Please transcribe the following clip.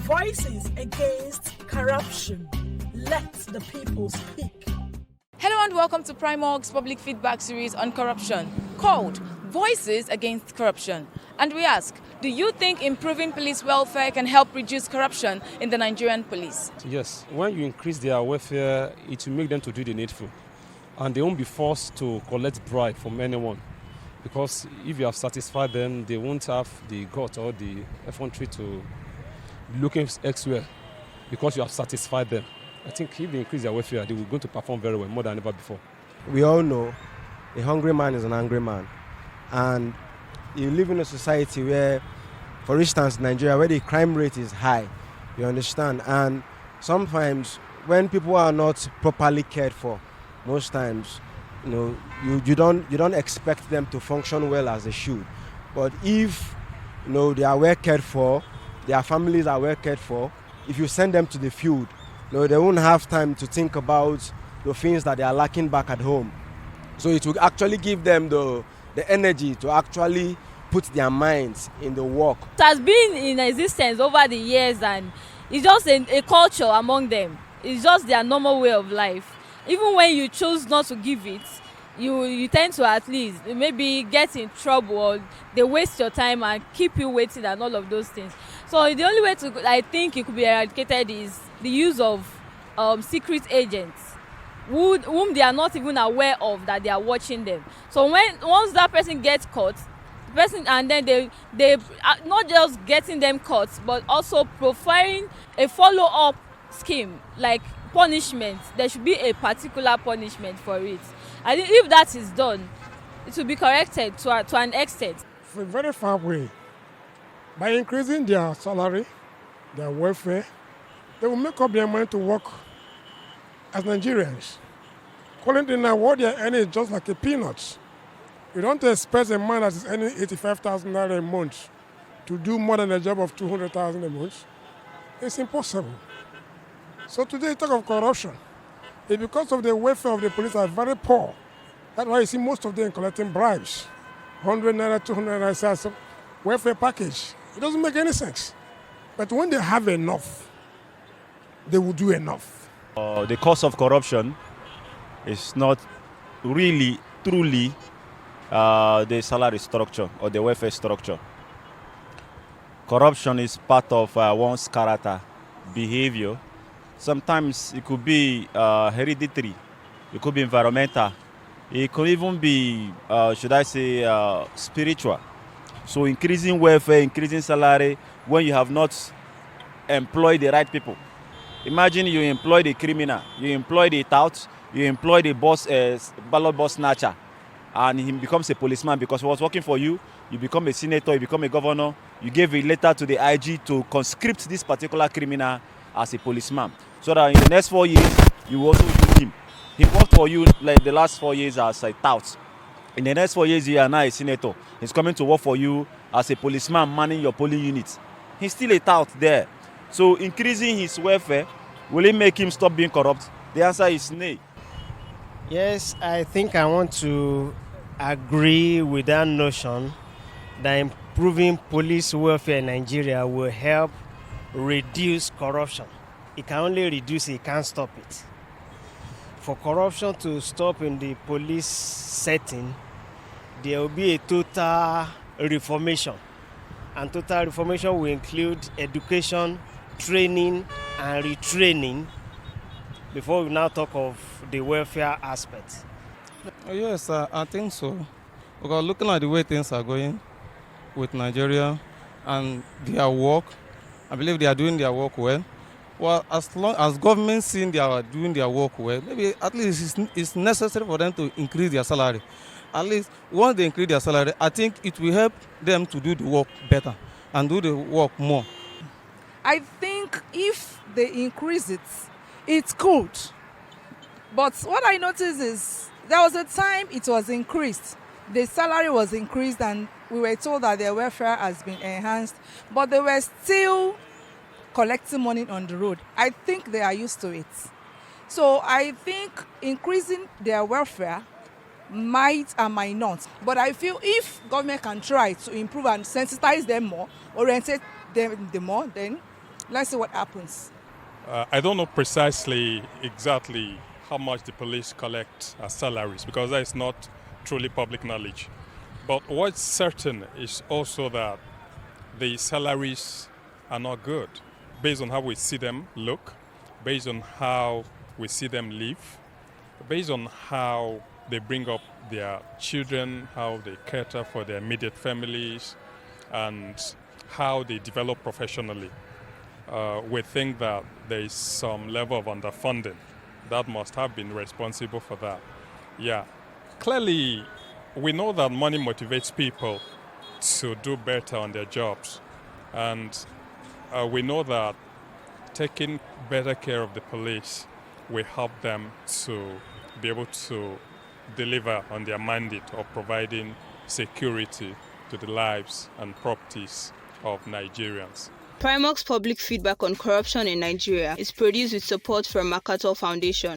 Voices against corruption. Let the people speak. Hello and welcome to Primorg's public feedback series on corruption called Voices Against Corruption. And we ask, do you think improving police welfare can help reduce corruption in the Nigerian police? Yes, when you increase their welfare, it will make them to do the needful. And they won't be forced to collect bribe from anyone. Because if you have satisfied them, they won't have the gut or the effrontery to look elsewhere because you have satisfied them. I think if they increase their welfare, they will go to perform very well, more than ever before. We all know a hungry man is an angry man. And you live in a society where, for instance, Nigeria, where the crime rate is high, you understand? And sometimes when people are not properly cared for, most times, you don't expect them to function well as they should. But if they are well cared for, their families are well cared for, if you send them to the field, they won't have time to think about the things that they are lacking back at home. So it will actually give them the energy to actually put their minds in the work. It has been in existence over the years, and it's just a culture among them. It's just their normal way of life. Even when you choose not to give it, you tend to at least maybe get in trouble, or they waste your time and keep you waiting and all of those things. So the only way I think it could be eradicated is the use of secret agents whom they are not even aware of that they are watching them. So once that person gets caught, and then they are not just getting them caught, but also profiling a follow-up scheme, like punishment. There should be a particular punishment for it. I think if that is done, it will be corrected to an extent. For a very far way, by increasing their salary, their welfare, they will make up their mind to work as Nigerians. Currently now, what they are earning is just like a peanut. You don't expect a man that is earning 85,000 naira a month to do more than a job of 200,000 a month. It's impossible. So today, talk of corruption. It's because of the welfare of the police are very poor. That's why you see most of them collecting bribes. 100 naira, 200 naira, welfare package. It doesn't make any sense. But when they have enough, they will do enough. The cause of corruption is not really, truly the salary structure or the welfare structure. Corruption is part of one's character, behavior. Sometimes it could be hereditary, it could be environmental, it could even be, spiritual. So increasing welfare, increasing salary when you have not employed the right people. Imagine you employ the criminal, you employ the tout, you employ the boss, ballot boss snatcher, and he becomes a policeman because he was working for you. You become a senator, you become a governor, you gave a letter to the IG to conscript this particular criminal as a policeman. So that in the next 4 years, you will also use him. He worked for you like the last 4 years as a tout. In the next 4 years, you are now a senator. He's coming to work for you as a policeman manning your polling unit. He's still a tout there. So increasing his welfare, will it make him stop being corrupt? The answer is nay. Yes, I think I want to agree with that notion that improving police welfare in Nigeria will help reduce corruption. It can only reduce it, it can't stop it. For corruption to stop in the police setting, there will be a total reformation. And total reformation will include education, training, and retraining before we now talk of the welfare aspect. Yes, I think so. Because looking at the way things are going with Nigeria and their work, I believe they are doing their work well. Well, as long as government seeing they are doing their work well, maybe at least it's necessary for them to increase their salary. At least once they increase their salary, I think it will help them to do the work better and do the work more. I think if they increase it, it's good. But what I noticed is there was a time it was increased. The salary was increased and we were told that their welfare has been enhanced, but they were still collecting money on the road. I think they are used to it. So I think increasing their welfare might and might not. But I feel if government can try to improve and sensitize them more, orientate them more, then Let's see what happens. I don't know exactly how much the police collect as salaries because that is not truly public knowledge. But what's certain is also that the salaries are not good based on how we see them look, based on how we see them live, based on how they bring up their children, how they cater for their immediate families, and how they develop professionally. We think that there is some level of underfunding that must have been responsible for that. Yeah, clearly we know that money motivates people to do better on their jobs, and we know that taking better care of the police will help them to be able to deliver on their mandate of providing security to the lives and properties of Nigerians. Primark's public feedback on corruption in Nigeria is produced with support from MacArthur Foundation.